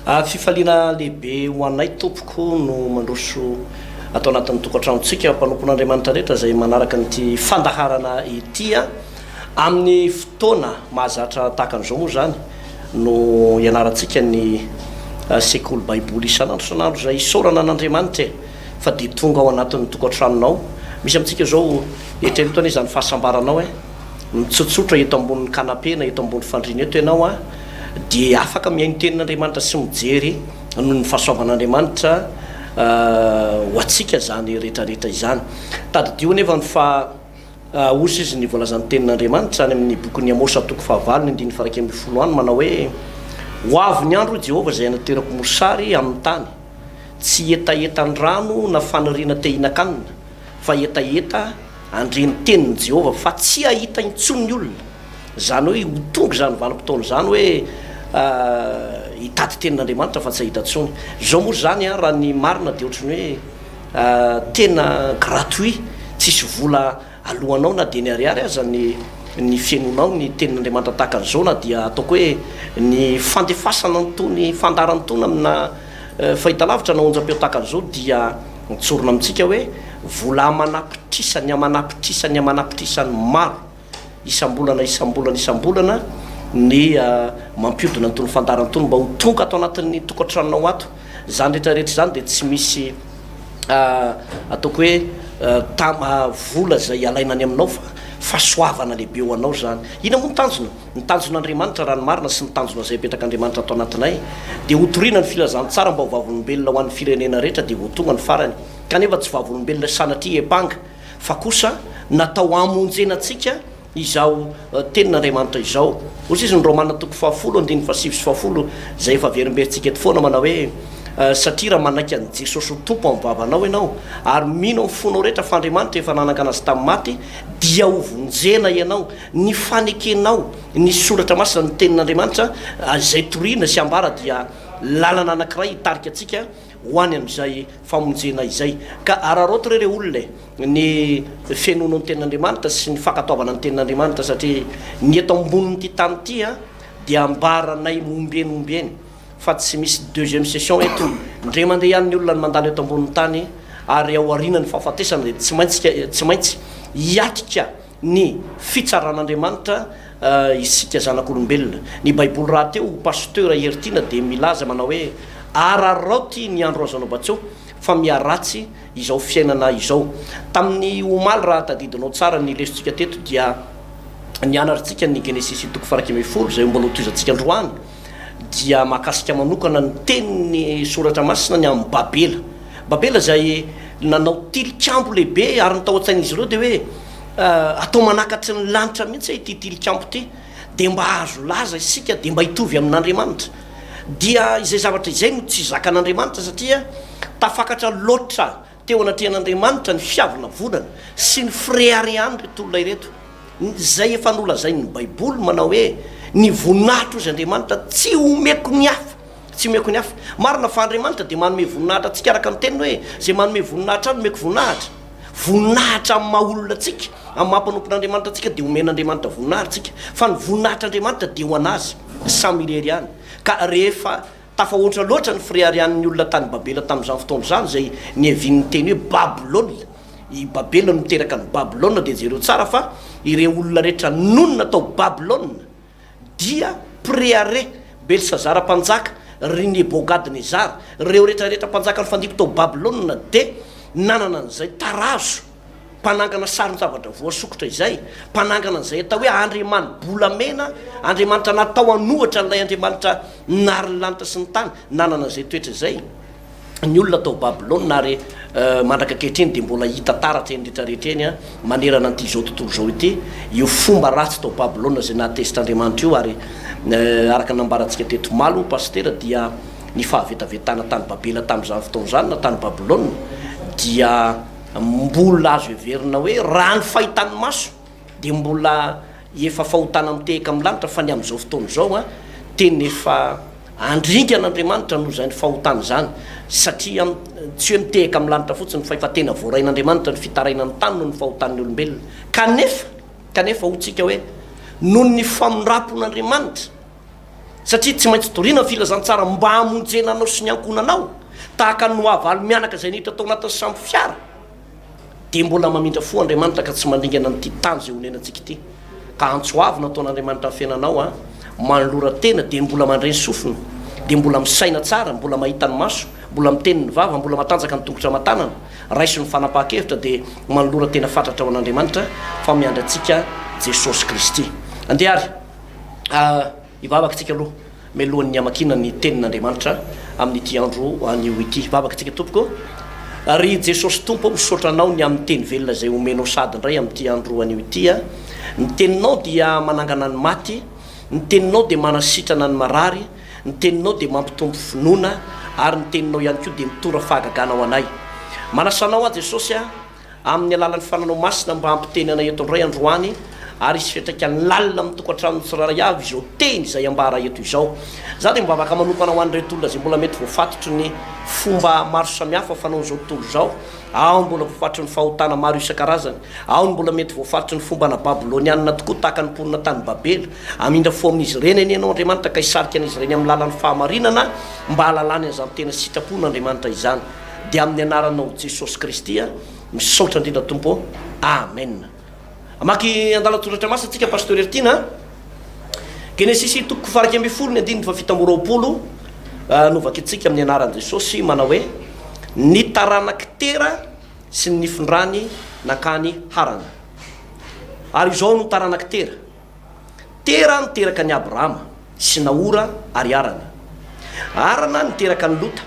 Fifaliana lehibe ho anay tompoko no mandroso atao anatin'ny tokantranontsika mpanompon'Andriamanitra rehetra izay manaraka nyity fandaharana ity amin'ny fotoana mahazatra tahaka an'izao moa zany no ianarantsika ny sekoly Baiboly isan'andro izay isaorana an'Andriamanitra fa dia tonga ao anatin'ny tokantranonao. Misy amintsika zao etremito ane zany fahasambaranao mitsotsotra eto ambonin'ny kanapé na eto ambony fandriana eto ianao dia afaka miaino tenin'Andriamanitra sy mijery noho ny fahasoavan'Andriamanitra ho atsika zany rehetrarehetra izany. Tadidio nefa ny fa ozy izy ny voalazan'ny tenin'Andriamanitra any amin'ny bokin'ny Amosa toko fahavalo ny 1:10 any manao hoe ho avy ny andro Jehovah izay naterako mosary amin'ny tany, tsy etaetan'ny rano na faniriana te-hinan-kanina fa etaeta andreny tenin'ny Jehovah fa tsy ahita intsony ny olona. Zany hoe ho tonga zany vanim-potoana zany hoe hitady tenin'Andriamanitra fa tsy ahita intsony. Zao moa zany raha ny marina dia ohatrany hoe tena gratuit, tsisy vola alohanao na dia ny ariary aza ny fiainonao ny tenin'Andriamanitra tahaka an'izao na dia ataoko hoe ny fandefasana nytony fandarany tony amina fahitalavitra na onjam-peo tahaka an'izao dia mitsorona amintsika hoe vola manapitrisany amanapitrisan'ny maro isambolana ny mampiodina nytony fandarany tony mba ho tonga atao anatin'ny tokantranonao ato. Zany rehetrarehetra zany dia tsy misy ataoko hoe vola zay alainany aminao fa fahasoavana lehibe ho anao zany. Ina moa ny tanjon'Andriamanitra raha ny marina sy ny tanjona zay petrak'Andriamanitra atao anatinay dia hotoriana ny filazantsara mba ho vavolombelona ho an'ny firenena rehetra dia ho tonga ny farany. Kanefa tsy vavolombelona sanatria epanga fa kosa natao amonjenantsika izao tenin'Andriamanitra izao. Ozy izy ny Romana toko 10:7-7 zay efa verimberitsika eto foana manao hoe satria raha manaiky an'i Jesosy ho tompo amin'ny vavanao ianao ary mino amin'ny fonao rehetra fa Andriamanitra efa nanaka anazy tamin'ny maty dia ho vonjena ianao ny fanekenao ny soratra masina ny tenin'Andriamanitra zay toriana sy ambara dia lalana anankiray hitarika atsika ho any amin'izay famonjena izay. Ka araroto reo olona ny fiainoana ny tenin'Andriamanitra sy ny fankatoavana ny tenin'Andriamanitra satria ny eto ambonin'ity tany ity dia ambaranay mombieny fa tsy misy deuxième session eto ndre mandeha ihany ny olona ny mandalo eto ambonin'ny tany ary ao aoriana ny fahafatesana dia tsy maintsy hiatrika ny fitsaran'Andriamanitra isika zanak'olombelona. Ny Baiboly raha teo pasteur Hertina dia milaza manao hoe araroty ny andro azanao batseo fa miaratsy izao fiainana izao. Tamin'ny omaly raha tadidinao tsara ny lesontsika teto dia nianaritsika ny Genesisy toko 1:10 zay mbola toizantsika androany dia mahakasika manokana ny tenin'ny soratra masina ny amin'ny Babela zay nanao tilikambo lehibe ary nytao an-tsain'izy ireo dia hoe atao manakatry ny lanitra mihitsy ity tilikambo ity dia mba azo laza isika dia mba hitovy amin'Andriamanitra. Dia izay zavatra izay no tsy zakan'Andriamanitra satria tafakatra loatra teo anatrehan'Andriamanitra ny fiavana volana sy ny fréariany reto olona ireto. Zay efa nolazay ny Baiboly manao hoe ny voninahitra ozy Andriamanitra tsy omeko ny hafa. Marina fa Andriamanitra dia manome voninahitra atsika araka ny teniny hoe zay manome voninahitra any omeko voninahitra amin'ny maha-olona atsika amin'ny mampanompon'Andriamanitra atsika dia omen'Andriamanitra voninahitra atsika fa ny voninahitr'Andriamanitra dia ho anazy samy irery any. Ka rehefa tafahoatra loatra ny fréarian'ny olona tany Babela tamin'izany fotoana zany zay ny evin'ny teny hoe Babilôna, i Babela no miteraka ny Babilôna dia jereo tsara fa ireo olona rehetra nonona tao Babilôna dia préaré Belsazara mpanjaka, Nebukadnezara, reo rehetrarehetra mpanjaka ny fandiko tao Babilôna dia nanana an'izay tarazo mpanangana sariny zavatra voasokotra izay, mpanangana an'izay atao hoe Andriamanitra bolamena, Andriamanitra natao anohatra n'ilay Andriamanitra nary ny lanitra sy ny tany, nanana an'izay toetra izay ny olona tao Babilôna ary mandraka ankehitriny dia mbola hita taratra eny rehetrarehetra eny manerana an'ity zao tontolo zao ity io fomba ratsy tao Babilôna zay nahatesitr'Andriamanitra io. Ary araka nambarantsika teto malo pasteur dia ny fahavetavetana tany Babela tamin'izany fotoana zany na tany Babilôna dia mbola azo heverina hoe raha ny fahitan'ny maso dia mbola efa fahotana mitehaka amin'ny lanitra fa ny amin'izao fotoana zao teny efa andringan'Andriamanitra noho zay ny fahotana zany satria tsy hoe mitehaka amin'ny lanitra fotsiny fa efa tena voarain'Andriamanitra ny fitarainany tany noho ny fahotan'ny olombelona. Kanefa ho tsika hoe noho ny famondrapon'Andriamanitra satria tsy maintsy dorina filazantsara mba hamonjena anao sy ny ankonanao tahaka ny noavalo mianaka zay nihitra tao anatin'ny samby fiara dia mbola mamindra fo Andriamanitra ka tsy mandingana nyity tany zay honenantsika ity ka antsoavina ataon'Andriamanitra ny fiainanao a manolora tena dia mbola mandreny sofina dia mbola misaina tsara mbola mahita ny maso mbola miteny ny vava mbola matanjaka ny tongotra matanana raiso ny fanapaha-kevitra dia manolora tena fatratra ao an'Andriamanitra fa miandratsika Jesosy Kristy andeary ivavaka tsika aloha melohan'ny amakina ny tenin'Andriamanitra amin'ity andro anio ity vavaka tsika tompoko ary Jesosy tompo misaotra anao ny amin'ny teny velona zay omenao sady indray amin'ity andro anio ity a ny teninao dia manangana ny maty ny teninao dia manasitrana ny marary ny teninao dia mampitombo finoana ary ny teninao ihany koa dia mitora fahagagana ao anay manasanao a Jesosy a amin'ny alalan'ny fananao masina mba hampiteny anay eto indray androany ary isy fetraka ny lalina amin'ny tokantrano tsiraray avy izao teny izay ambara eto izao za dia mba afaka manokana ho an'ireto olona zay mbola mety voafatotry ny fomba maro samihafa fanao zao tontolo zao ao mbola voafatotry ny fahotana maro isan-karazany ao ny mbola mety voafatotry ny fomba na babilonianina tokoa tahaka ny mponina tany babely amindra fo amin'izy ireny any ianao Andriamanitra ka hisarika an'izy ireny amin'ny lalan'ny fahamarinana mba halalany an'izany tena sitrapona Andriamanitra izany dia amin'ny anaranao Jesosy Kristy a misaotra indrindra tompo amen amaky andala-tsoratra masina atsika pasteur Ertina Genesisy toko faraky amby folo ny andininy fa fitamboraopolo novaka itsika amin'ny anaran'i Jesosy manao hoe ny taranaky tera sy ny nifindrany nakany harana ary izao no taranaky tera niteraka ny Abrahama sy Naora ary arana niteraka ny Lota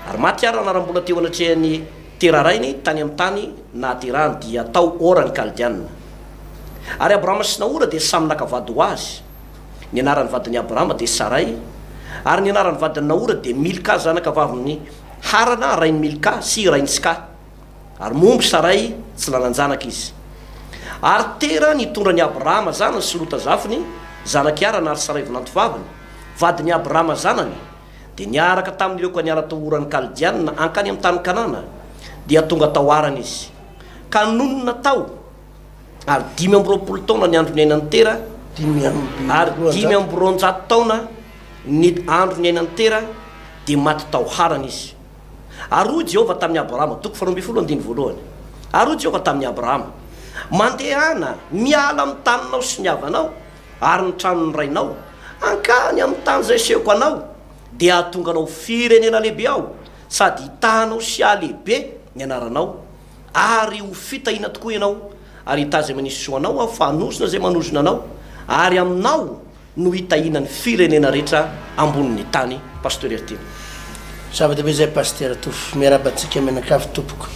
ary maty arana raha mbola teo anatrehan'ny tera rainy tany amin'ny tany naterahany dia tao ora ny Kaldianina ary Abrahama sy Naora dia samy nakavady ho azy ny anaran'ny vadin'ny Abrahama dia Saray ary ny anaran'ny vadin'ny Naora dia Milka zanakavavin'ny Harana rainy Milka sy rainy Ska ary momby Saray tsy lalan-janaka izy ary tera nitondra ny Abrahama zanany sy Lota zafiny zanaky arana ary Saray vinantovaviny vadin'ny Abrahama zanany dia niaraka tamin'ireo ka niara tao oran'ny Kaldianina ankany amin'ny tany Kanana dia tonga tao arana izy ka nonona tao ary 520 taona ny andro ny ainan'ny tera ary 590 taona ny andro ny ainan'ny tera dia maty tao harana izy ary hoy Jehovah tamin'ny Abrahama toko 12 voalohany ary hoy Jehovah tamin'ny Abrahama mandehana miala amin'ny taninao sy ny havanao ary ny tranony rainao ankany amin'ny tany zay sehoko anao dia ahatonga anao firenena lehibe ao sady hitanao sy ahalehibe ny anaranao ary ho fitahina tokoa ianao ary hita zay manisy soanao a fa hanosina zay manozona anao ary aminao no hitahina ny firenena rehetra ambonin'ny tany pasteur Ertina zava-dehibe zay pasteur tofo miarabantsika menakavy tompoko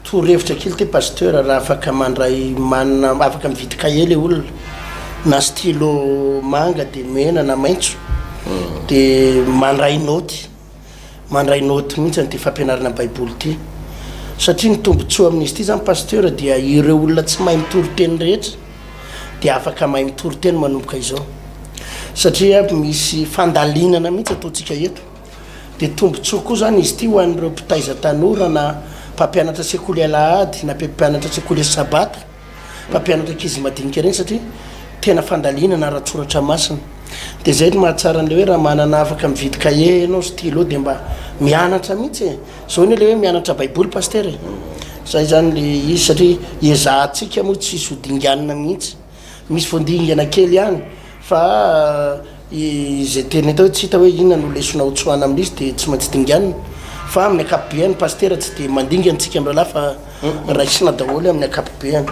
torevitra kely ty pasteur raha afaka mandray manina afaka mividy kahie le olona na stylo manga de mena na maitso de mandray noty mihitsy ny ty fampianarana baiboly ty satria ny tombontsoa amin'izy ty zany pasteur dia ireo olona tsy mahay mitory-teny rehetra dia afaka mahay mitory-teny manomboka izao satria misy fandalinana mihitsy ataontsika eto dia tombontsoa koa zany izy ty ho an'ireo mpitaiza tanora na mpampianatra sekoly alahady na mpampianatra sekoly sabata mpampianatra ankizy madinika reny satria tena fandalinana raha tsoratra masina dia zay no mahatsara an'le hoe raha manana afaka mividy kahie ianao stylo dia mba mianatra mihitsy zao ny le hoe mianatra baiboly pasteur zay zany le izy satria ezahantsika moa tsy sodinganina mihitsy misy voandingana kely ihany fa zay teny atao tsy hita hoe inona no lesona hotsoana amin'izy dia tsy maintsy dinganina fa amin'ny akapobeany pasteur tsy dia mandingantsika amin'rahalahy fa raisina daholo amin'ny akapobeany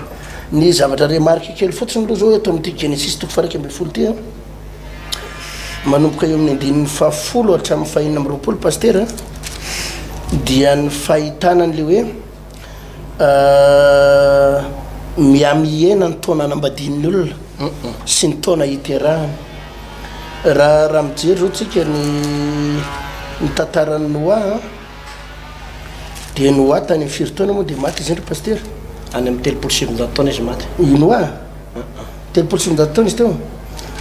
ny zavatra remarque kely fotsiny aloha zao eto amin'ity Genesisy toko faraky amby folo ty manomboka eo amin'ny andininy fahafolo hatramin'ny fahinina amby roapolo pasteur dia ny fahitana an'le hoe miamihena ny taona anambadin'ny olona sy ny taona hiterahany raha mijery zao tsika ny tantaran'ny Noa dia Noa tany amin'ny firy taona moa dia maty izy ndry pasteur any amin'ny 700 taona izy maty Noa 700 taona izy teo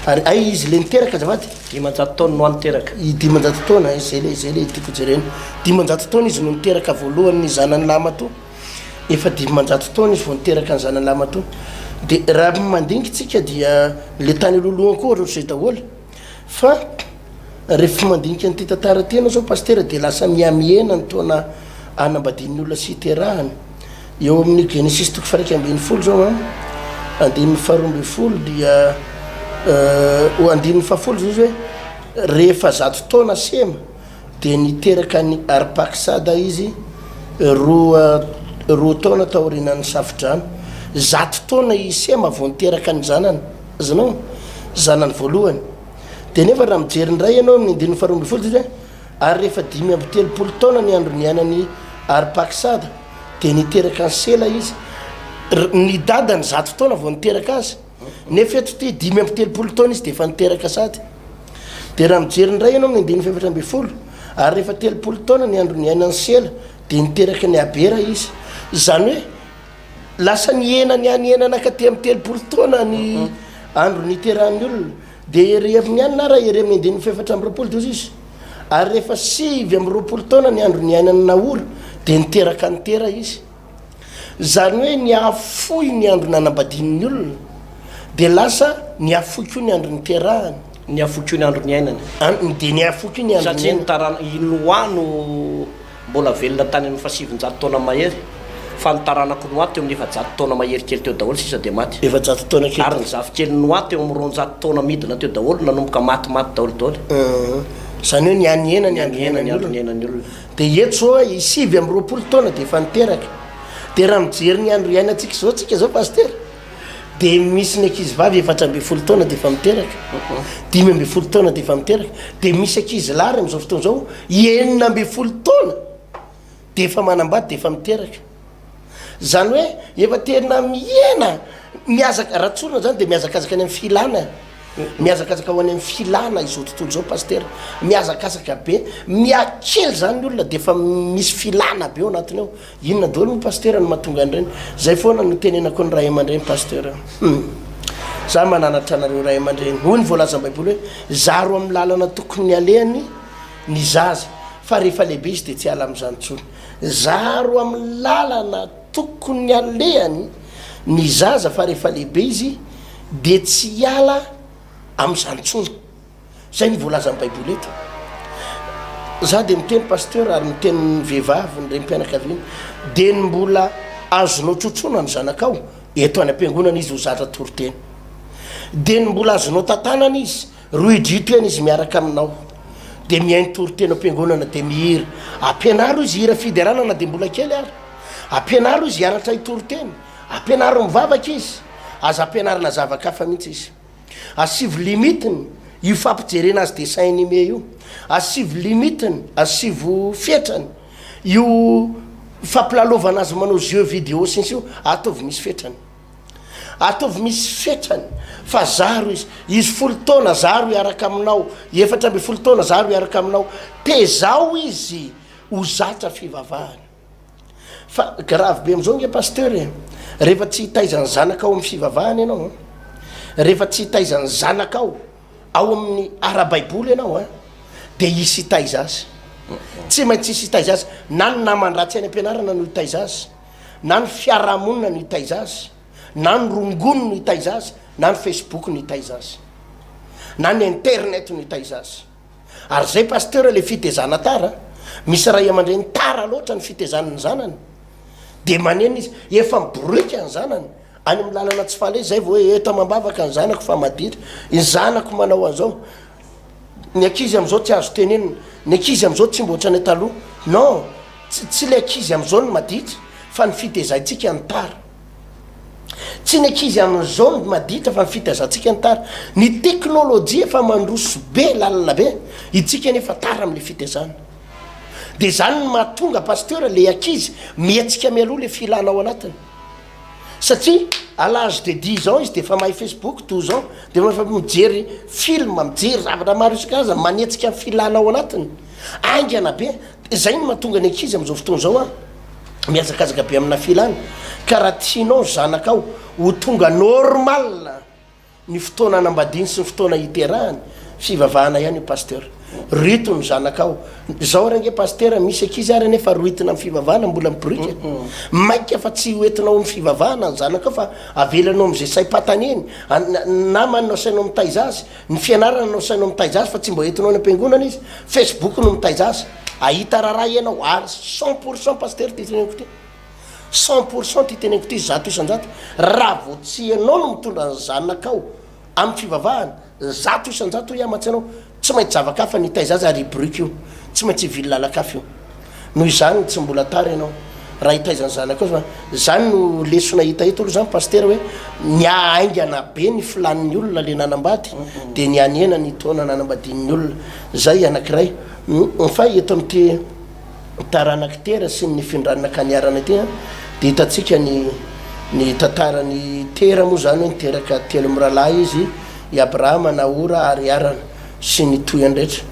ary ay izy le niteraka azafady 500 taona no aniteraka 500 taona zay le tiako jerena 500 taona izy no niteraka voalohany ny zanany lama to efa 500 taona izy vao niteraka ny zanany lama to de raha mandingitsika dia le tany loloha koa reo zay daholo fa rehefa mandinika nyty tantara tena zao paster de lasa miamiena ny taona anambadin'ny olona sy terahany eo amin'ny Genesisy 1:20 zao andin'ny 2:20 dia andin'ny 10 zao hoe rehefa 100 taona sema de niteraka ny arpaksada izy roa taona taorinan'ny safidrano 100 taona isema vao niteraka ny zanany zanao zanany voalohany de nefa raha mijery ndray ianao amin'ny andin'ny 2:20 zay ary rehefa 5:30 taona ny andro niainany arpaksada de niteraka ny sela izy ny dadany 100 taona vao niteraka azy nefa eto ty 5:30 taona izy de efa niteraka sady de raha mijery ndray ianao amin'ny andin'ny 7:10 ary rehefa 30 taona ny andro niainany sela de niteraka ny abera izy zany hoe lasa niena nakaty amin'ny 30 taona ny andro niterahan'ny olona de ery amin'ny anina raha ery amin'ny andin'ny 420 tozy izy ary rehefa 5:20 taona ny andro niainany naora de niteraka nitera izy zany hoe niafoy ny andro nanambadin'ny olona de lasa niafoy koa ny andro niterahany niafoy koa ny andro niainany de niafoy koa ny andro satria nitarana inoano mbola velona tany amin'ny 700 taona mahery fa nitaranako noaty eo amin'ny 700 taona mahery kely teo daholo sisa de maty 700 taona kely ary ny zafikely noaty eo amin'ny 200 taona midina teo daholo nanomboka maty daholo zany hoe nianiena ny andro niainany olona de eto zao 5:20 taona de efa niteraka de raha mijery ny andro iainantsika zao tsika zao paster de misy ny ankizy vavy 4:20 taona de efa miteraka 5:20 taona de efa miteraka de misy ankizy lary am'izao fotoana zao 9:20 taona de efa manambady de efa miteraka zany hoe efa tena miena miazaka ratsorina zany de miazakazaka any amin'ny filana miazakazaka ho any amin'ny filana izao tontolo zao paster miazakazaka be miakely zany ny olona de efa misy filana be ao anatiny ao inona daholo ny paster no mahatonga an'ireny zay foana no tenenako ny ray aman-dreny paster za mananatra anareo ray aman-dreny hoy ny voalaza Baiboly hoe zaro amin'ny lalana tokony alehany ny zaza fa rehefa lehibe izy de tsy ala amin'izany tsony zaro amin'ny lalana tokony alehany ny zaza fa rehefa lehibe izy de tsy ala amin'izany tsony zay ny voalaza ny Baiboly eto za de miteny paster ary miteny vehivavy ny rem-pianakaviana de ny mbola azonao tsotsona ny zanakao eto any am-piangonana izy ho zatra toroteny de ny mbola azonao tantanana izy roy drito eny izy miaraka aminao de mihainy toroteny am-piangonana de mihira ampianaro izy hira fideranana de mbola kely ary ampianaro izy hianatra hitoroteny ampianaro mivavaka izy aza ampianarina zavakafa mihitsy izy asivo limitiny io fampijerena azy de sainy me io asivo limitiny asivo fetrany io fampilalovana azy manao jeu vidéo sinsy io ataovy misy fetrany ataovy misy fetrany fa zaro izy 10 taona zaro hiaraka aminao 4:20 taona zaro hiaraka aminao tezao izy ho zatra fivavahana fa grave be am'izao nge paster rehefa tsy hitaizany zanakao amin'ny fivavahana ianao rehefa tsy hitaizany zanakao ao amin'ny ara-baiboly ianao de isy hitaiza azy tsy maintsy isy hitaiza azy na ny namandratsy any ampianarana no hitaiza azy na ny fiarahamonina no hitaiza azy na ny rongono no hitaiza azy na ny Facebook no hitaiza azy na ny internet no hitaiza azy ary zay paster le fitezana tara misy ray aman-dreny tara loatra ny fitezanany zanany de manena izy efa miborika ny zanany any amin'ny lalana tsy fale zay vao hoe eto mambavaka ny zanako fa maditra ny zanako manao an'izao ny ankizy am'izao tsy azo tenenina ny ankizy am'izao tsy mboatra ny taloha non tsy le ankizy am'izao ny maditra fa ny fitezantsika ny tara tsy ny ankizy am'izao ny maditra fa ny fitezantsika ny tara ny teknôlôjia efa mandroso be lalana be itsika nefa tara am'le fitezana de zany ny mahatonga paster le ankizy mietsika mialoha le filana ao anatiny satria à l'âge de 10 ans izy de efa mahay Facebook 12 ans de efa mijery film mijery zavatra maro isan-karazany manetsika filana ao anatiny aingana be zay ny mahatonga ny ankizy am'izao fotoana zao miazakazaka be amina filana ka raha tianao zanakao ho tonga normal ny fotoana anambadiny sy ny fotoana hiterahany fivavahana ihany paster rito ny zanakao zao range paster misy akizy ary nefa roitina amin'ny fivavahana mbola mibrika maika fa tsy hoentinao amin'ny fivavahana ny zanakao fa avelanao am'izay saim-patany eny namanao sainao mitaiza azy ny fianarana nao sainao mitaiza azy fa tsy mba entinao ny ampiangonana izy Facebook no mitaiza azy ahita raharaha ianao ary 100% paster ty teneniko ty 100% ty teneniko ty zato isanjato raha vao tsy ianao no mitondra ny zanakao amin'ny fivavahana zato isanjato iamatsy anao tsy maintsy zavakafa nitaiza azy ary bruke io tsy maintsy vily lalakafa io noho izany tsy mbola tary ianao raha hitaizany zanakao fa zany no lesona hita eto olo zany paster hoe niaaingana be ny filanin'ny olona le nanambady de nianena ny taona nanambadin'ny olona zay anankiray fa eto amin'ty taranakitera sy ny findranana kaniarana ty de hitatsika ny tantarany tera moa zany hoe niteraka telo miralahy izy i Abrahama Naora ary Arana sy ny toyandrehetra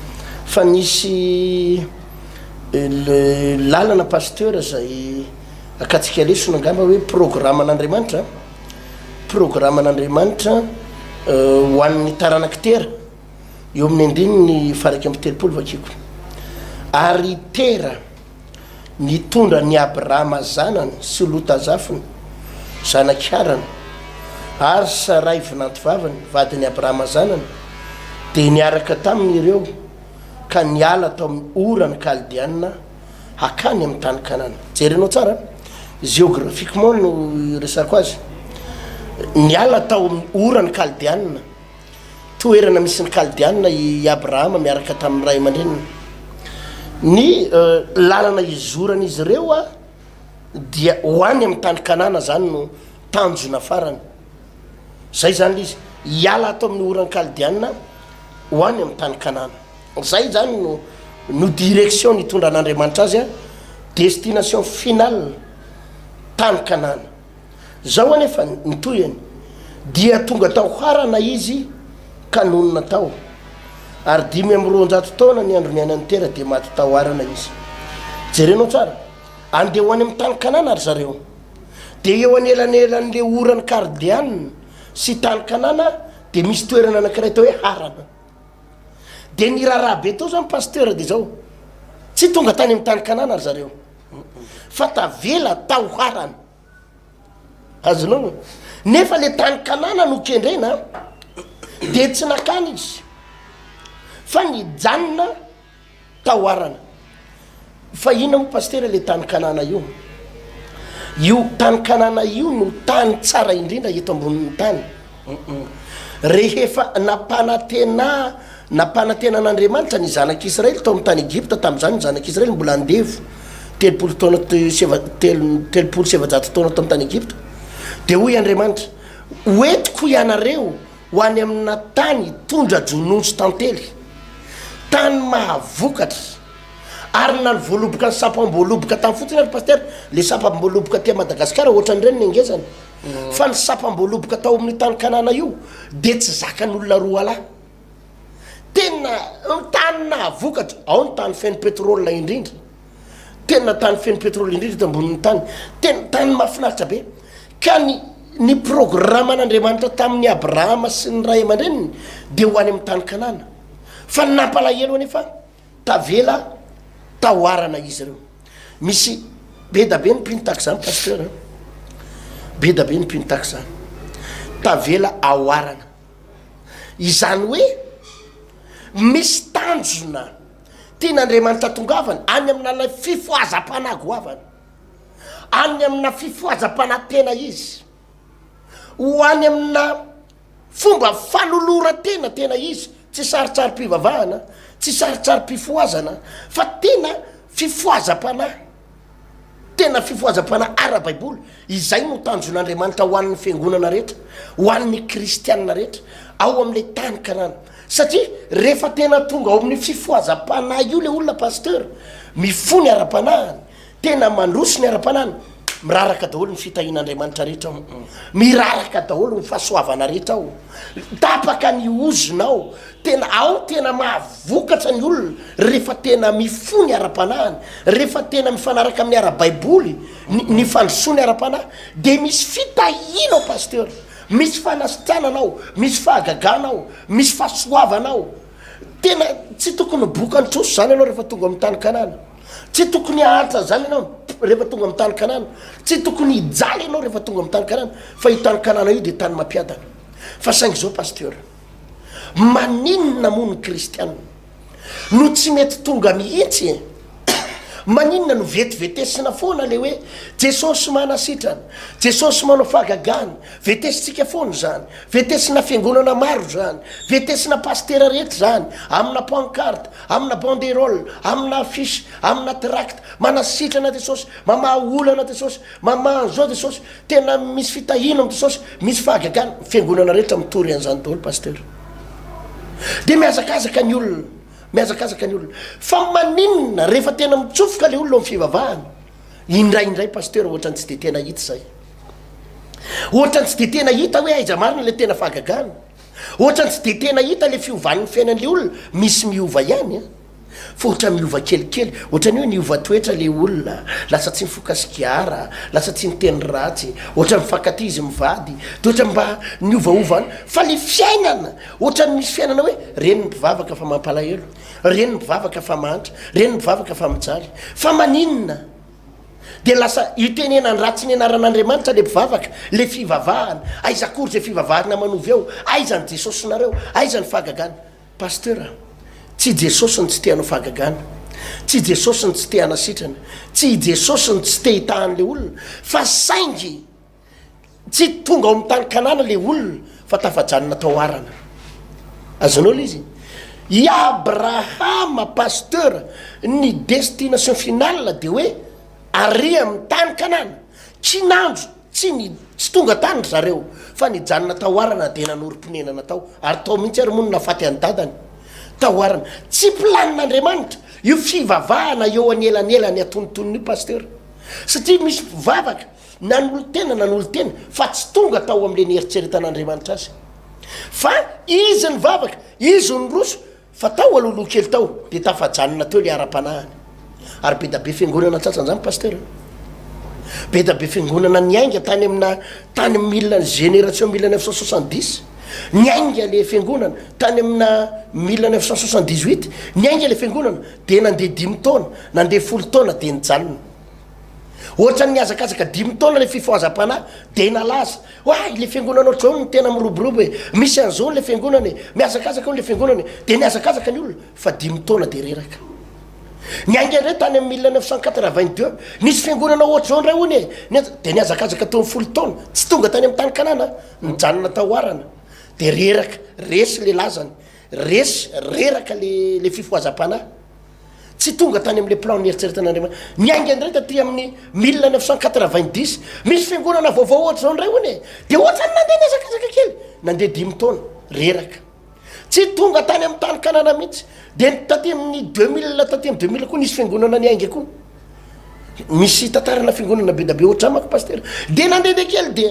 fa nisy lalana pasteur zay akatsika lesona angamba hoe programan'Andriamanitra ho an'ny taranakitera eo amin'ny andininy faraky amby telopolo vakiko ary tera nitondra ny Abrahama zanany sy Lota zafiny zanakiarana ary Sarai vinantovavany vadiny Abrahama zanany de niaraka tamin'ireo ka niala tao amin'ny orany kaldiana hakany amin'ny tany Kanana jerenao tsara géographiquement no resako azy niala tao amin'ny orany kaldiana toerana misy ny kaldiana i Abrahama miaraka tamin'ny ray aman-dreniny ny lalana izorana izy ireo dia hoany amin'ny tany Kanana zany no tanjona farany zay zany izy iala atao amin'ny orany kaldiana hoany amin'ny tany Kanana zay zany no direction nitondra an'Andriamanitra azy destination finale tany Kanana zao anefa nitoyany dia tonga tao harana izy kanonina tao ary 500 taona ny andro niainany tera de maty tao harana izy jerenao tsara andeha ho any amin'ny tany Kanana ary zareo de eo anelanelan'le orany kardiana sy tany Kanana de misy toerana anankiray tao hoe harana de ny raharaha be tao zany pasteur de zao tsy tonga tany amin'ny tany Kanana ary zareo fa tavela tao harana azonao nefa le tany Kanana no kendrena de tsy nakany izy fa nijanona tao harana fa ina mo pasteur le tany Kanana io tany Kanana io no tany tsara indrindra eto ambonin'ny tany rehefa nampanatenan'Andriamanitra ny zanak'Israely tao amin'ny tany Egypta tamin'izany ny zanak'Israely mbola andevo telopolo sevajato taona tao amin'ny tany Egypta de hoy Andriamanitra hoentiko ianareo ho any amina tany tondra jononso tantely tany mahavokatra ary na ny voaloboka ny sapam-boaloboka tamy fotsiny ary pasteur le sapam-boaloboka ty Madagascar ohatran'ireny ny angezany fa ny sapam-boaloboka tao amin'ny tany Kanana io de tsy zakan'olona roa lahy tena tany nahavokatra ao ny tany feno pétrole indrindra tena tany feno pétrole indrindra eto ambonin'ny tany tena tany mahafinaritra be ka ny programme an'Andriamanitra tamin'ny Abrahama sy ny ray aman-dreniny de ho any amin'ny tany Kanana fa nampalahelo anefa tavela tao harana izy ireo misy be da be ny mpinotaka zany pasteur be da be ny mpinotaka zany tavela ao harana izany hoe misy tanjona tian'Andriamanitra tongavany any amin'n'ilay fifoazam-panahy goavany any amina fifoazam-panatena izy ho any amina fomba fanolora tena izy tsy saritsary mpivavahana tsy saritsary mpifoazana fa tena fifoazam-panahy ara-baiboly izay no tanjon'Andriamanitra ho an'ny fiangonana rehetra ho an'ny kristianina rehetra ao amin'le tany Kanana satria rehefa tena tonga ao amin'ny fifoazam-panahy io le olona pasteur mifony ara-panahiny tena mandroso ny ara-panahiny miraraka daholo ny fitahin'Andriamanitra rehetra ao miraraka daholo ny fahasoavana rehetra ao tapaka ny ozonao tena ao tena mahavokatra ny olona rehefa tena mifony ara-panahiny rehefa tena mifanaraka amin'ny ara-baiboly ny fandrosoany ara-panahy de misy fitahina ao pasteur misy fanasitrananao misy fahagaganao misy fahasoavanao tena tsy tokony boka antroso zany anao rehefa tonga amin'ny tany kanana, tsy tokony ahatra zany anao rehefa tonga amin'ny tany kanana, tsy tokony hijaly anao rehefa tonga amin'ny tany kanana, fa io tany kanana io dia tany mampiadana. Fa saingy zao pasteur, maninona moa ny kristianina no tsy mety tonga mihitsy maninona no vetivetesina foana le hoe Jesosy manasitrana, Jesosy manao fahagagana, vetesitsika foana zany, vetesina fiangonana maro zany, vetesina pastera rehetra zany, amina pancarte, amina banderole, amina afisy, amina tracte, manasitrana Jesosy, mamaha olana Jesosy, mamaha zao Jesosy, tena misy fitahina am Jesosy, misy fahagagana, fiangonana rehetra mitory an'izany daholo pasteur. De miazakazaka ny olona, miazakazaka ny olona, fa maninona rehefa tena mitsofoka le olona amin'ny fivavahana, indraindray pasteur ohatrany tsy de tena hita zay, ohatrany tsy de tena hita hoe aiza marina le tena fahagagana, ohatrany tsy de tena hita le fiovan'ny fiainan'le olona, misy miova ihany fa ohatra miova kelikely, ohatrany hoe niova toetra le olona, lasa tsy mifoka sikiara, lasa tsy miteny ratsy, ohatra mifankaty izy mivady, de ohatra mba niovaovany, fa le fiainana ohatrany misy fiainana hoe reny mivavaka fa mampalahelo, reny mivavaka fa mantra, reny mivavaka fa mijaly, fa maninona de lasa itenenany ratsy ny anaran'Andriamanitra le mpivavaka, le fivavahana, aiza akory zay fivavahana manovy ao, aiza ny Jesosy nareo, aiza ny fahagagana. Pasteur, tsy Jesosy ny tsy te hanao fahagagana, tsy Jesosy ny tsy te hanasitrana, tsy Jesosy ny tsy te hitahan'le olona, fa saingy tsy tonga ao amin'ny tany kanana le olona fa tafajanona tao arana. Azonao le izy i Abrahama pasteur, ny destination finale de hoe ary amin'ny tany kanana, tsy nandro tsy tonga tany zareo, fa nijanona tao arana de nanorom-ponenana tao, ary tao mihitsy ary moa no nafaty any dadany tao arana. Tsy planin'Andriamanitra io fivavahana eo anyelanelany atonontonony io pasteur, satria misy vavaka nan'olo tena fa tsy tonga tao am'le nieritseretan'Andriamanitra azy, fa izy ny vavaka, izy ny roso, fa tao aloloha kely tao de tafajanona teo le ara-panahany. Ary be da be fiangonana tsatsan'izany pasteur, be da be fiangonana niainga tany tany amina génération 1970, niainga le fiangonana tany amina 1978, niainga le fiangonana de nandeha 5 taona, nandeha 10 taona de nijalona. Ohatrany niazakazaka 5 taona le fifohazam-panahy de nalaza, oay le fiangonana ohatrao no tena miroborobo hoe misy an'izao le fiangonana e, miazakazaka le fiangonana de niazakazaka ny olona, fa 5 taona de reraka. Niainga indray tany amin'ny 1982 nisy fiangonana ohatr'izao ndray hony e, de niazakazaka tao amin'ny 10 taona, tsy tonga tany amin'ny tany kanana, nijanona tao arana de reraka, resy le lazany, resy reraka le fifohazam-panahy, tsy tonga tany am'le plan nieritseretan'Andriamanitra. Niainga indray taty amin'ny 1990 misy fiangonana vaovao ohatr'izao ndray hony e, de ohatrany nandeha niazakazaka kely, nandeha 5 taona reraka, tsy tonga tany amin'ny tany kanana mihitsy. De taty amin'ny 2000, taty amin'ny 2000 koa nisy fiangonana niainga koa, misy tantarana fiangonana be da be ohatramako pasteur, de nandeha kely de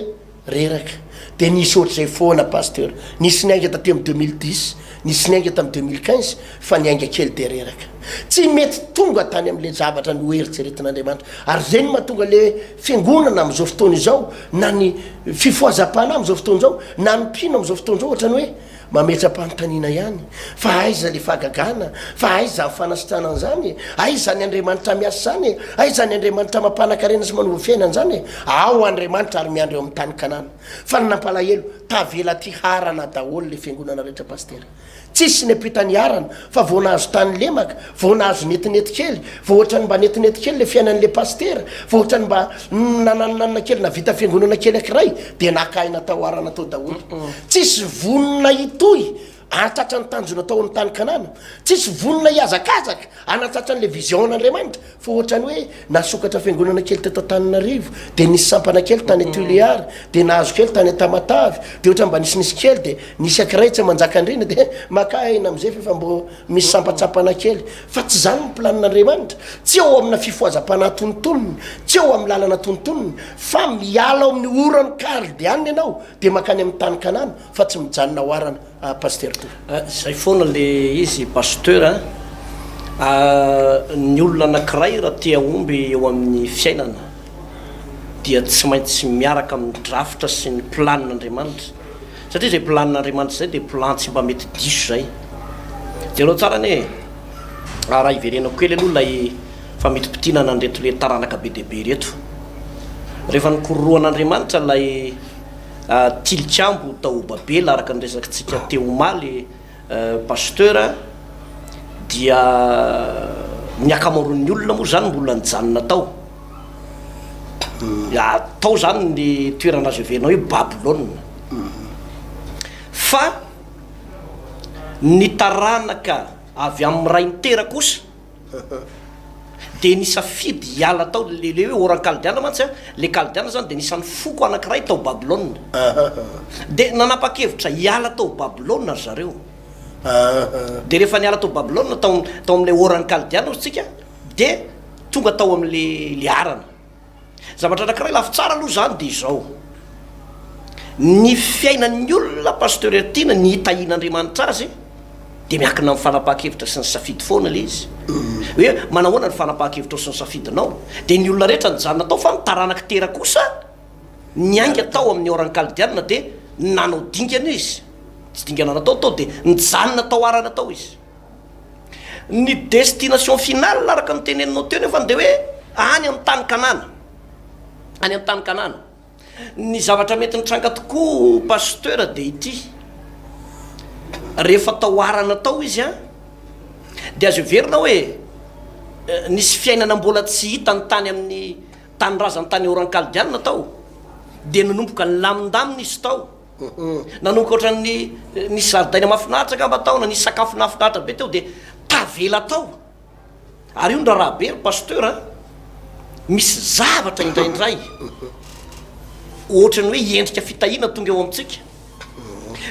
reraka, de nisy ohatr'izay foana pasteur, nisy niainga taty amin'ny 2010, nisy niainga tamin'ny 2015, fa niainga kely de reraka. Tsy mety tonga tany am'le zavatra no eritseretin'Andriamanitra. Ary zay no mahatonga le fiangonana am'izao fotoana izao, na ny fifohazam-panahy am'izao fotoana izao, na ny mpino am'izao fotoana izao, ohatrany hoe mametra-panontaniana ihany, fa aiza le fahagagana, fa aiza ny fanasitrana an'izany, aiza ny Andriamanitra miasa zany, aiza ny Andriamanitra mampanakarena sy manova fiainana zany, ao Andriamanitra ary miandro eo amin'ny tany kanana. Fa ny nampalahelo tavela ty harana daholo le fiangonana rehetra pasteur, tsisy ny ampitany harana, fa vao nahazo tany lemaka, vao nahazo netinety kely, vao ohatrany mba netinety kely le fiainan'le pasteur, vao ohatrany mba nananana kely na vita fiangonana kely akiray de nakaina tao arana tao daholo. Tsisy vonona itoy anatratra ny tanjona tao amin'ny tany kanana, tsisy vonona hiazakazaka anatratra n'le vision n'Andriamanitra, fa ohatrany hoe nasokatra fiangonana kely teto Antananarivo, de nisy sampana kely tany Tuléar, de nahazo kely tany Tamatavy, de ohatra mba nisy kely de nisy akiray tsy manjaka andrina de makaina am'izay fa mbo misy sampatsapana kely. Fa tsy zany ny planin'Andriamanitra, tsy eo amina fifohazam-panahy tonontonony, tsy eo amin'ny lalana tonontonony, fa miala ao amin'ny orany kardianina ianao de makany amin'ny tany kanana, fa tsy mijanona ao arana. Pasteur zay foana le izy pasteur, ny olona anankiray raha tia omby eo amin'ny fiainana dia tsy maintsy miaraka amin'ny drafitra sy ny planin'Andriamanitra, satria zay planin'Andriamanitra zay de plan tsy mba mety diso zay, jereo tsara ny raha iverenako kely aloha lay famidimpitinana anreto le taranaka be dehibe reto rehefa nikororoan'Andriamanitra lay tilikambo taobabela araka ny resakytsika teo omaly pasteur dia ny akamaroan'ny olona moa zany mbola nijanona tao tao zany ny toerana azo everina hoe Babilôna fa ny taranaka avy amin'ny ray nitera kosa de nisafidy hiala tao le hoe oran-kaldiana mantsy le kaldiana zany de nisan'ny foko anankiray tao Babilôna de nanapa-kevitra hiala tao Babilôna zareo de rehefa niala tao Babilôna tao amin'le oran'ny kaldiana ozy tsika de tonga tao amin'le arana zavatra anankiray lafi tsara aloha zany de izao ny fiainan'ny olona pasteur tina ny hitahian'Andriamanitra azy de miankina amin'ny fanapa-kevitra sy ny safidy foana le izy hoe manahoana ny fanapa-kevitra sy ny safidinao de ny olona rehetra nijanona tao fa nitaranaka tera kosa niainga tao amin'ny oran'ny kaldiana de nanao dingana izy tsy dingana natao tao de nijanona tao arana tao izy ny destination finale araka ny teneninao teo nefa de hoe any amin'ny tany Kanana any amin'ny tany Kanana ny zavatra mety nitranga tokoa pasteur de ity rehefa tao arana tao izy de azo verina hoe nisy fiainana mbola tsy hita ny tany amin'ny tanyrazany tany oran-kaldiana tao de nanomboka ny lamindamina izy tao nanomboka ohatran'ny nisy zaridaina mahafinaritra kamba tao na nisy sakafo nahafinaritra be teo de tavela tao ary io ndraraha be pasteur misy zavatra indraindray ohatrany hoe endrika fitahiana tonga eo amintsika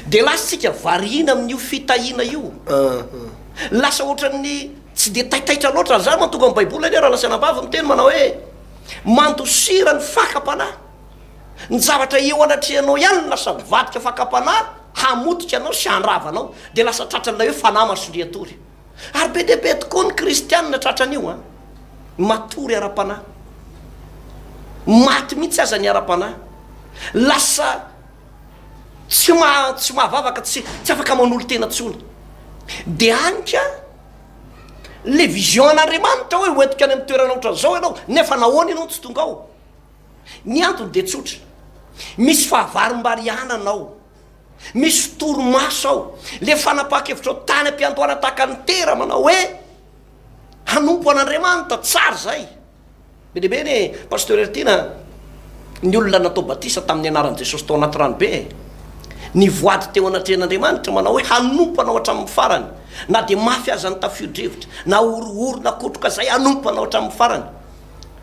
de lasa tsika variana amin'io fitahiana io lasa ohatran'ny tsy de taitaitra loatra zany mantonga amin'ny baiboly ane raha lasanambavy miteny manao hoe mandosira ny fakapanahy ny zavatra eo anatrehanao ihany lasa mivadika fakapanahy hamotika anao sy handravanao de lasa tratran'ilay hoe fanahy masondriatory ary be dehibe tokoa ny kristianina tratran'io matory ara-panahy maty mihitsy aza ny ara-panahy lasa tsy mahavavaka tsy afaka manolo tena tsony de anka le vision an'Andriamanitra hoe hoentika any amin'ny toerana ohatran'izao ianao nefa nahoana ianao tsy tonga ao ny antony de tsotra misy fahavarim-bariana anao misy toromaso ao le fanapa-kevitra ao tany am-piantoana tahaka ny tera manao hoe hanompo an'Andriamanitra tsara zay be dehibe ny pasteur tina ny olona natao batisa tamin'ny anaran'i Jesosy tao anaty ranobe ny voady teo anatrehan'Andriamanitra manao hoe hanompo anao hatramin'ny farany na de mafy aza ny tafio-drevitra na orooro na kotroka zay hanompo anao hatramin'ny farany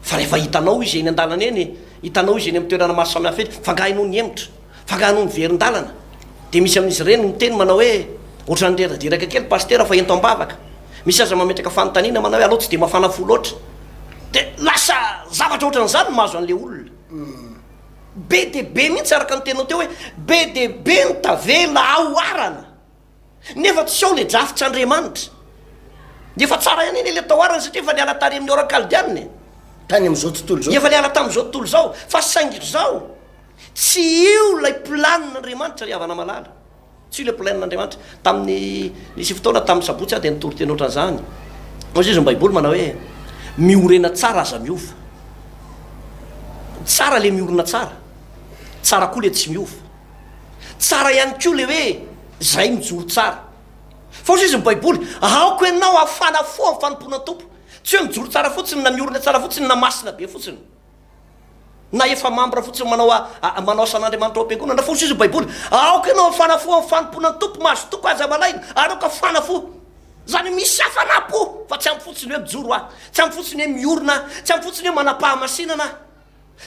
fa rehefa hitanao izy eny an-dalana eny hitanao izy eny amin'ny toerana maro samihafa eny fangahinao ny hemitra fangahinao ny verin-dalana de misy amin'izy ireny miteny manao hoe ohatran'ny reraderaka kely pasteur fa ento am-bavaka misy aza mametraka fanontaniana manao hoe alao tsy de mafana fo loatra de lasa zavatra ohatran'izany mahazo an'le olona be dehibe mihitsy araka ny tenao teo hoe be dehibe ny tavela aoarana nefa tsy ao le drafitr'Andriamanitra nefa tsara ihany eny le tao arana satria efa niala tany amin'ny oran-kaldiana tany am'izao tontolo zao efa niala tamin'izao tontolo zao fa saingy zao tsy io lay planin'Andriamanitra iavana malala tsy io le planin'Andriamanitra tamin'ny nisy fotoana tamin'ny sabotsy a de nitory teny ohatran'izany ozy izy ny baiboly manao hoe miorena tsara aza miova tsara le miorina tsara koa le tsy miova tsara ihany koa le hoe zay mijoro tsara fa ozy izy ny baiboly aoko ianao afana fo amin'ny fanompona tompo tsy hoe mijoro tsara fotsiny na miorina tsara fotsiny na masina be fotsiny na efa mambra fotsiny manao san'Andriamanitra ao am-piangonana fa ozy izy ny baiboly aoko ianao afana fo amin'ny fanompona tompo mahazo toko aza malaina aroka afana fo zany misy afana-po fa tsy ampy fotsiny hoe mijoro tsy ampy fotsiny hoe miorina tsy ampy fotsiny hoe manam-pahamasinana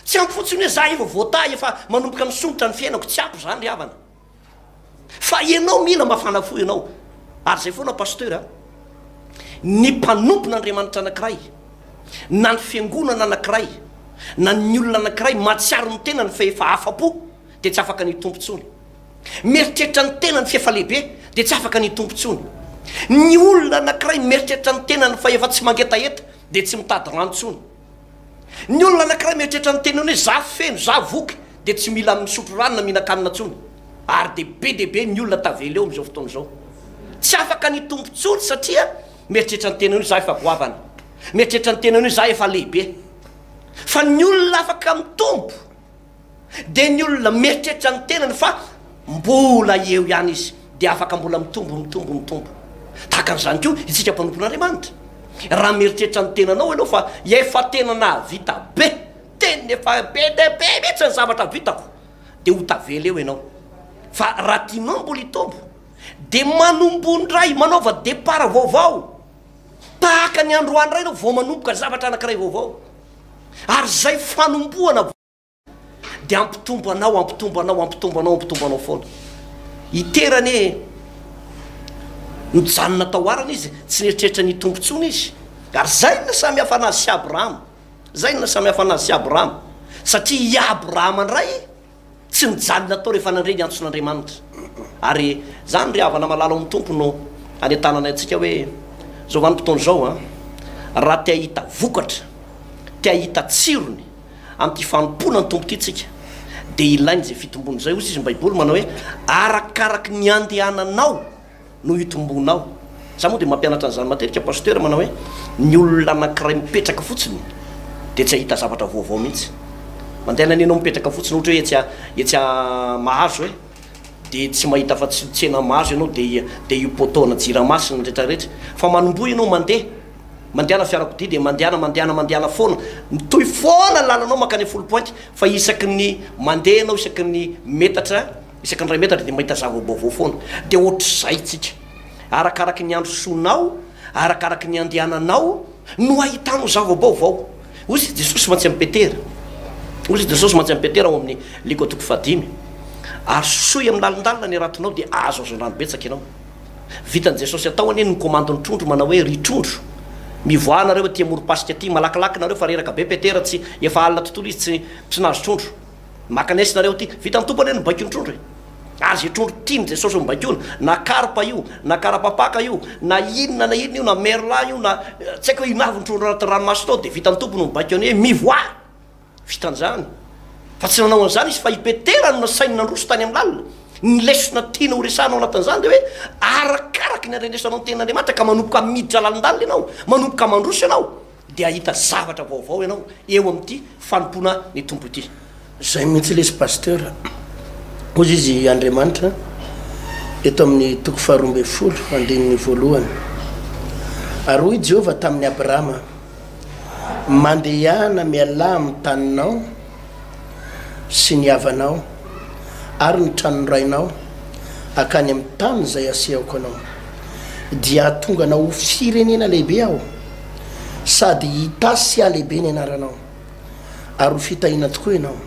tsy ampy fotsiny hoe za efa voata efa manomboka misongotra ny fiainako tsy ampy zany ry havana fa ianao mila mafana fo ianao ary zay foana pasteur ny mpanompon'Andriamanitra anankiray na ny fiangonana anankiray na ny olona anankiray matsiaro ny tena ny feefa afa-po de tsy afaka ny tompontsony mieritreritra ny tena ny fiefa lehibe de tsy afaka ny tompontsony ny olona anankiray mieritreritra ny tena ny fa efa tsy mangetaeta de tsy mitady ranontsony ny olona anankiray mieritreritra ny tena hoe za feno za voky de tsy mila misotro rano na mihinan-kanina tsony ary de be dehibe ny olona tavela eo am'izao fotoana zao tsy afaka ny tompontsolo satria mieritreritra ny tenan'io za efa goavana, mieritreritra ny tenan'io za efa lehibe. Fa ny olona afaka mitombo de ny olona mieritreritra ny tenany fa mbola eo ihany izy de afaka mbola mitombo tahakan'izany ko itsika mpanompon'Andriamanitra. Raha mieritreritra ny tenanao ianao fa efa tenana vita be, teny efa be de be mihitsy ny zavatra vitako, de ho tavela eo ianao. Fa raha tianao mbola hitombo de manombony ray, manaova départ vaovao tahaka ny androany ray anao vao manomboka zavatra anankiray vaovao. Ary zay fanomboana de ampitombo anao foana. Iterany mijanona tao arana izy tsy nieritreritra ny tompontsony izy. Ary zay no samy hafa anazy sy Abrahama, zay no samy hafa anazy sy Abrahama, satria i Abrahama ndray tsy nijanona tao rehefa nandreny antson'Andriamanitra. Ary zany ry havana malala amin'ny tompo no anetanana antsika hoe zao vanim-potoana zao raha te hahita vokatra, te hahita tsirony am'ty fanompona ny tompo ty tsika, de ilainy zay fitombony zay. Ozy izy Baiboly manao hoe arakaraky ny andehananao no hitombonao. Za moa de mampianatra an'izany matetika pasteur manao hoe ny olona anankiray mipetraka fotsiny de tsy ahita zavatra vaovao mihitsy. Mandeha nanenao mipetraka fotsiny ohatra hoe etsy mahazo de tsy mahita fa tsy tsena mahazo ianao de io potona jiramasina rehetrarehetra. Fa manombo ianao mandehana fiarakodia de mandehana foana, mitoy foana lalanao makany 10 pointy, fa isaky ny mandeha anao isaky ny metatra, isaky ny 2 metatra de mahita zavabaovao foana. De ohatr'izay tsika, arakaraky ny andro sonao, arakaraky ny andehananao no ahitanao zavabaovao. Ozy Jesosy mantsy am'Petera, ao amin'ny liko 5 ary soy amin'ny lalindalina ny ratonao de azo azondrano betsaka ianao. Vitan' Jesosy atao any ny komandon'ny trondro manao hoe ry trondro, mivoanareo aty amoro-pasika aty, malakilaky nareo fa reraka be Petera tsy efa alina tontolo izy tsy nazo trondro. Makanaisy nareo ty vitan'ny tompo any mibaiko ny trondro azy trondro tiany Jesosy mibaikona, na karpa io, na karapapaka io, na inona io, na merla io, na tsy haiko hoe inavy ny trondro anaty ranomasy tao, de vitan'ny tompo no mibaikony hoe mivoa. Vitan'izany fa tsy nanao an'izany izy fa i Petera no nasainy nandroso tany amin'ny lalina, ny lesona tiana ho resanao anatin'izany de hoe arakaraky ny arenesanao ny tenan'Andriamanitra ka manomboka miditra lalindalina ianao, manomboka mandroso ianao de ahita zavatra vaovao ianao eo amin'ity fanompona ny tompo ity. Zay mihitsy lesy pasteur. Ozy izy Andriamanitra eto amin'ny toko 12 andininy voalohany, ary hoy Jehova tamin'ny Abrahama, mandehana miala amin'ny taninao sy ny havanao ary ny tranonrainao akany amin'ny tany zay asehako anao, dia tonga anao ho firenena lehibe aho, sady hitasy lehibe ny anaranao, ary ho fitahina tokoa ianao,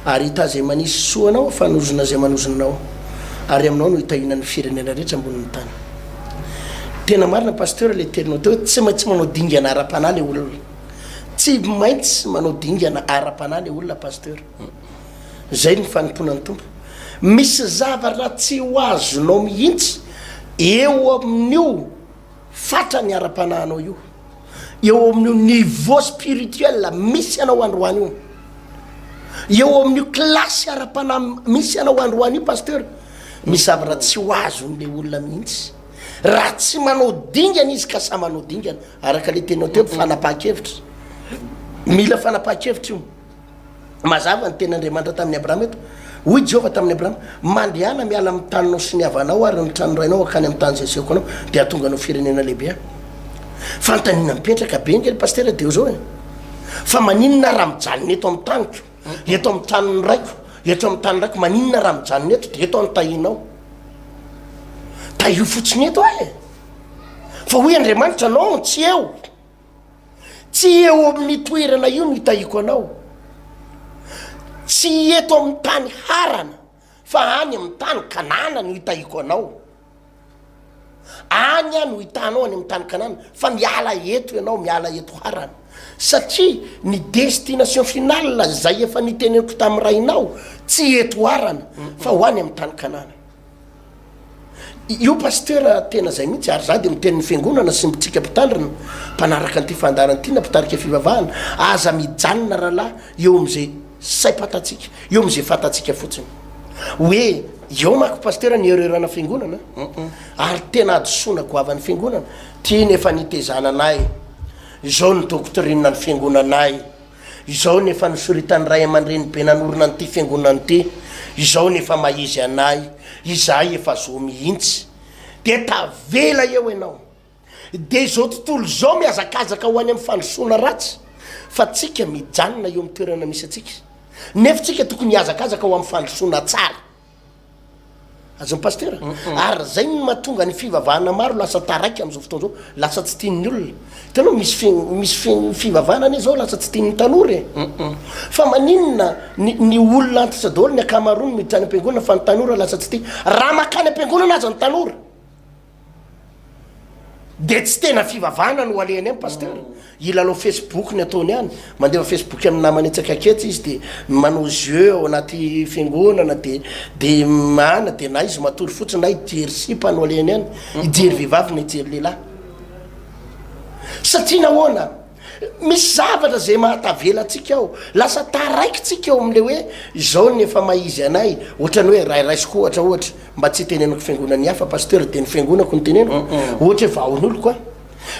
ary hita zay manisy soanao fanozona zay manozonanao, ary aminao no hitahina ny firenena rehetra ambonin'ny tany. Tena marina pasteur le terinao teo tsy maintsy manao dingana ara-panahy le olona, tsy maintsy manao dingana ara-panahy le olona pasteur. Zay ny fanomponan'ny tompo. Misy zavatra tsy ho azonao mihitsy eo amin'io fatrany ara-panahinao io, eo amin'io niveau spirituel misy anao androany io, eo amin'io klasy ara-panahy misy anao androany io pasteur. Misy zavatra tsy ho azon'le olona mihitsy raha tsy manao dingana izy ka sa manao dingana. Araka le tenao teo fanapahan-kevitra, mila fanapahan-kevitra io. Mazava ny ten'Andriamanitra tamin'ny Abrahama eto, hoy Jehova tamin'ny Abrahama, mandehana miala amin'ny taninao sy ny havanao ary ny tranonrainao akany amin'ny tany zay asehako anao, de atonga anao firenena lehibe. Fantanina mipetraka be ngely pasteur de zao fa maninona raha mijanona eto amin'ny taniko, eto amin'ny taniny raiko, eto amin'ny tany raiko, maninona raha mijanona eto de eto anotahinao tahio fotsiny eto fa hoy Andriamanitra anao tsy eo amin'ny toerana io no hitahiko anao, tsy eto amin'ny tany harana fa any amin'ny tany Kanana no hitahiko anao, any no hitanao any amin'ny tany Kanana, fa miala eto ianao, miala eto harana, satria ny destination finale zay efa niteneniko tamin'ny rainao tsy eto harana fa ho any amin'ny tany Kanana. Io pasteur tena zay mihitsy, ary za de miten'ny fiangonana sy mitsika mpitandrina mpanaraka an'ity fandarana ty na mpitarika fivavahana, aza mijanona rahalahy eo am'izay say-patatsika, eo am'izay fatatsika fotsiny hoe eo mako pasteur ny ererana fiangonana ary tena adosoana goavan'ny fiangonana tia nefa nitezananay izao ny doctrine ny fiangonanay izao nefa nisoritany ray aman-dreny be nanorona nyity fiangonana ity izao nefa maizy anay izahay efa zo mihintsy de tavela eo ianao de zao tontolo zao miazakazaka ho any amin'ny fandrosoana ratsy fa tsika mijanona eo amin'ny toerana misy atsika nefa tsika tokony hiazakazaka ho amin'ny fandrosoana tsara azony pasteur ary zay ny mahatonga ny fivavahana maro lasa taraiky am'izao fotoana zao lasa tsy tian'ny olona hitanao misy fivavahana ane zao lasa tsy tian'ny tanory fa maninona ny olona antitra daholo ny akamarony miditra any am-piangonana fa ny tanora lasa tsy tia raha makany am-piangonana aza ny tanora de tsy tena fivavahana no alehany any pasteur ilalao Facebook ny ataony any mandeha Facebook amin'ny namany etsakaketsy izy de manao jeu ao anaty fiangonana de mana de na izy matory fotsiny na ijery sipa no alehany any ijery vehivavy na ijery lehilahy satria nahoana misy zavatra zay mahatavela atsika ao lasa taraiky tsika ao am'le hoe zao nefa maizy anay ohatrany hoe rairaisiko ohatra mba tsy tenenako fiangonany hafa pasteur de ny fiangonako ny teneno ohatra hoe vaon'olo koa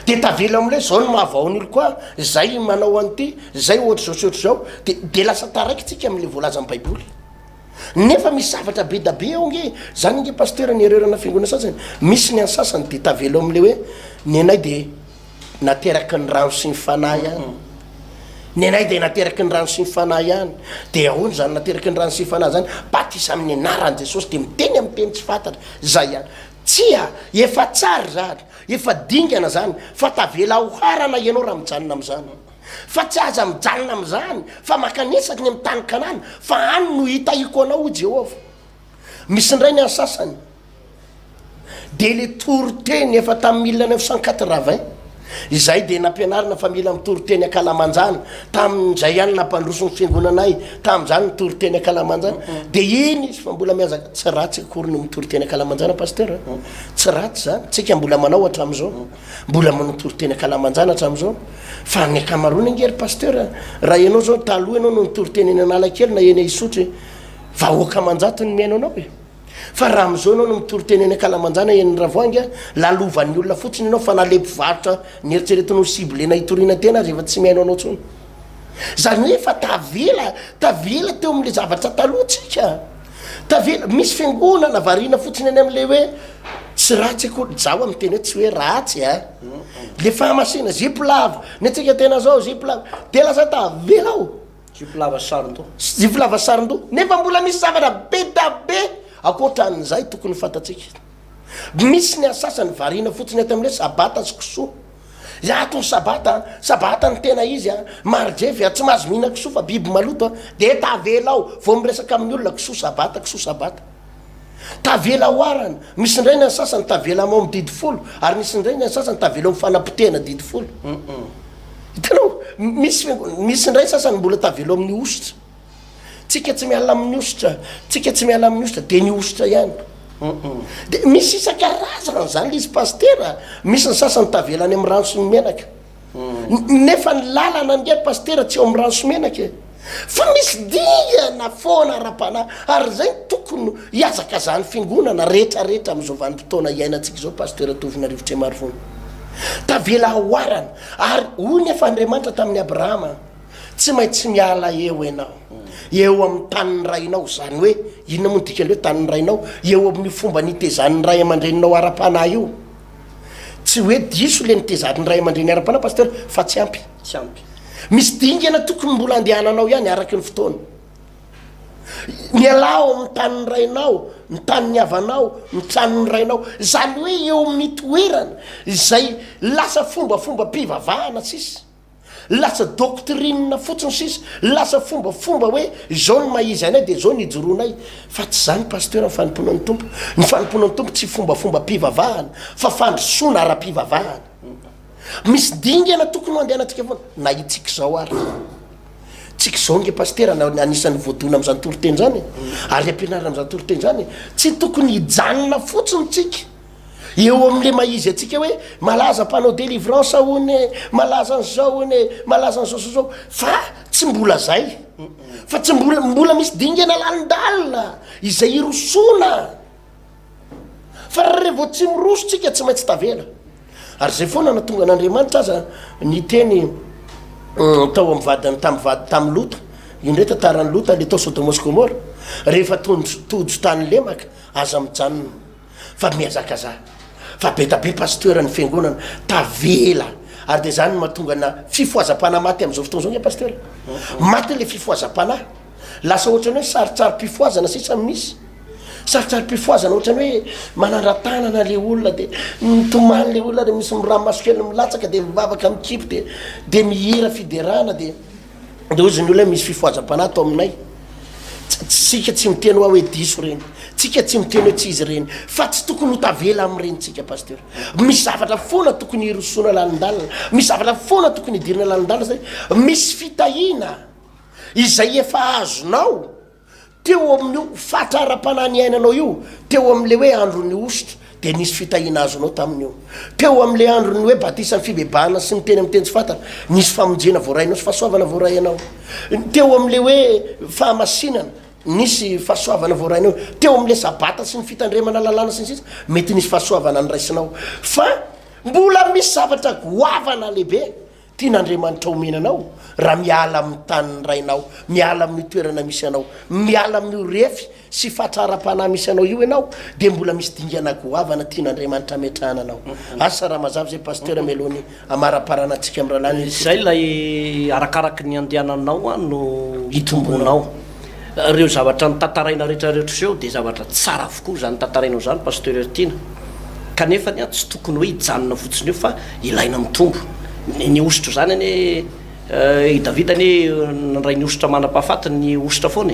de tavela am'le zao ny mahavaon'olo koa zay manao an'ity zay ohatra zao de lasa taraiky tsika am'le voalaza amin'ny baiboly nefa misy zavatra be da be ao nge zany nge pasteur ny ererana fiangonana sasany misy ny ansasany de tavela am'le hoe ny anay de nateraky ny rano sy ny fanahy any ny anay de nateraky ny rano sy ny fanahy any de ahoany zany nateraky ny rano sy ny fanahy zany batisa amin'ny anaran'i Jesosy de miteny amin'ny teny tsy fantatra zay any tsia efa tsara zany efa dingana zany fa tavela oharana ianao raha mijanona am'izany fa tsy aza mijanona am'izany fa makanesaka ny amin'ny tany kanana fa any no hitahiko anao Jehovah misy ndray ny ansasany de le toroteny efa tamin'ny 1980 izay de nampianarina fa mila mitoroteny akalamanjana tamin'izay ihany nampandroso ny fiangonanay tamin'izany mitoroteny akalamanjana de iny izy fa mbola miazaka tsy ratsy akory no mitoroteny akalamanjana pasteur tsy ratsy zany tsika mbola manao hatramin'izao mbola manotoroteny akalamanjana hatramin'izao fa ny akamarony angery pasteur raha ianao zao taloha ianao no nitoroteny eny analakely na eny isotry vahoaka manjato ny miaino anao e fa raha am'izao anao no mitoroteny eny akalamanjana eny ravoangy lalovan'ny olona fotsiny ianao fa nalepivarotra ny eritreretinao siblena hitoriana tena rehefa tsy miaino anao tsony zany hoe fa tavela teo am'le zavatra talohatsika tavela misy fiangonana variana fotsiny eny am'le hoe tsy ratsy akory zaho amin'ny teny hoe tsy hoe ratsy le fahamasina ziplava ny atsika tena zao ziplava de lasa tavela ao ziplava sarinto nefa mbola misy zavatra be da be akoatran'izay tokony fantatsika misy ny asasany variana fotsiny ato am'le sabata sy kisoa ato ny sabata ny tena izy marijevy tsy mahazo mihina kisoa fa biby maloto de tavela ao vo miresaka amin'ny olona kisoa sabata tavela oarana misy ndray ny asasany tavela amao amin'ny didi folo ary misy ndray ny asasany tavela amin'ny fanapotena didi folo hitanao misy ndray sasany mbola tavela amin'ny ositra tsika tsy miala amin'ny ositra de ny ositra ihany de misy isan-karazana zany izy pasteur misy ny sasany tavela any amin'ny rano sy ny menaka nefa ny lalana nge pasteur tsy eo amin'ny rano sy menaka fa misy diana foana ara-panahy ary zay tokony hiazaka zany fiangonana rehetrarehetra am'izao vanim-potoana iainantsika zao pasteur tovina rivotra maro foana tavela aoarana ary hoy nefa Andriamanitra tamin'ny Abrahama tsy maintsy miala eo ianao eo amin'ny taniny rainao zany hoe inona moa dikany hoe taniny rainao eo amin'ny fomba nitezan'ny ray aman-dreninao ara-panahy io tsy hoe diso le nitezan'ny ray aman-dreny ara-panahy pasteur fa tsy ampy misy dingana tokony mbola andehananao ihany araky ny fotoana mialao amin'ny taniny rainao ny taniny havanao ny tranony rainao zany hoe eo mitoerana izay lasa fombafomba mpivavahana sisy lasa doctrine fotsiny sisy lasa fombafomba hoe zao ny maizy anay de zao ny ijoronay fa tsy zany pasteur ny fanomponan'ny tompo tsy fombafomba mpivavahana fa fandrosoana ara-pivavahana misy dingana tokony andehanantsika foana na itsika zao ary tsika zao nge pasteur anisan'ny voadona am'izany toroteny zany ary ampianarana am'izany toroteny zany tsy tokony hijanona fotsiny tsika eo am'le maizy atsika hoe malaza mpanao délivrance hony malaza an'zao hony malaza an'zao fa tsy mbola zay fa tsy mbola misy dingana lalindalina izay irosona fa raha revo tsy mirosotsika tsy maintsy tavela ary zay foana na tonga an'andriamanitra aza ny teny tao amin'ny vadiny tamin'ny lota indray tantarany lota le tao Sodôma sy Gomora rehefa tojo tany lemaka aza mijanona fa miazakaza fa betabe pasteur ny fiangonana tavela ary de zany mahatonga na fifoazam-panahy maty am'izao fotoana zao ny pasteur maty le fifoazam-panahy lasa ohatrany hoe saritsary-pifoazana sisa misy saritsary-pifoazana ohatrany hoe manandra-tanana le olona de mitomany le olona de misy miramasokely milatsaka de mivavaka mikipy de mihira fiderana de ozy ny olona misy fifoazam-panahy atao aminay tsika tsy miteny hoa hoe diso reny tsika tsy miteny hoe tsy izy reny fa tsy tokony ho tavela am'ireny tsika pasteur misy zavatra foana tokony hirosona lalindalina misy zavatra foana tokony hidirina lalindalina zay misy fitahina izay efa azonao teo amin'io fatrara-panahy ny ainanao io teo am'le hoe andro ny ositra de nisy fitahina azonao tamin'io teo am'le andro ny hoe batisa ny fibebahana sy ny teny am'y teny tsy fantana nisy famonjena voarainao sy fahasoavana voarainao teo am'le hoe fahamasinana nisy fahasoavana voarainao teo am'le sabata sy ny fitandremana lalàna sy ny sisa mety nisy fahasoavana ny raisinao fa mbola misy zavatra goavana lehibe tian'andriamanitra omenanao raha miala amin'ny tanyny rainao miala amin'ny toerana misy anao miala amin'io refy sy fatrara-panahy misy anao io ianao de mbola misy dingana goavana tian'andriamanitra metrahana anao asa raha mazavy zay pasteur melony amara-parana antsika amin'ny rahalany zay lay arakaraky ny andehananao a no hitombonao reo zavatra ny tantaraina rehetrarehetra zeo de zavatra tsara avokoa zany tantarainao zany pasteur tiana kanefa ny a tsy tokony hoe hijanona fotsiny eo fa ilaina mitombo ny ositra zany any i davidany nray ny ositra manam-pahafatiny ny ositra foana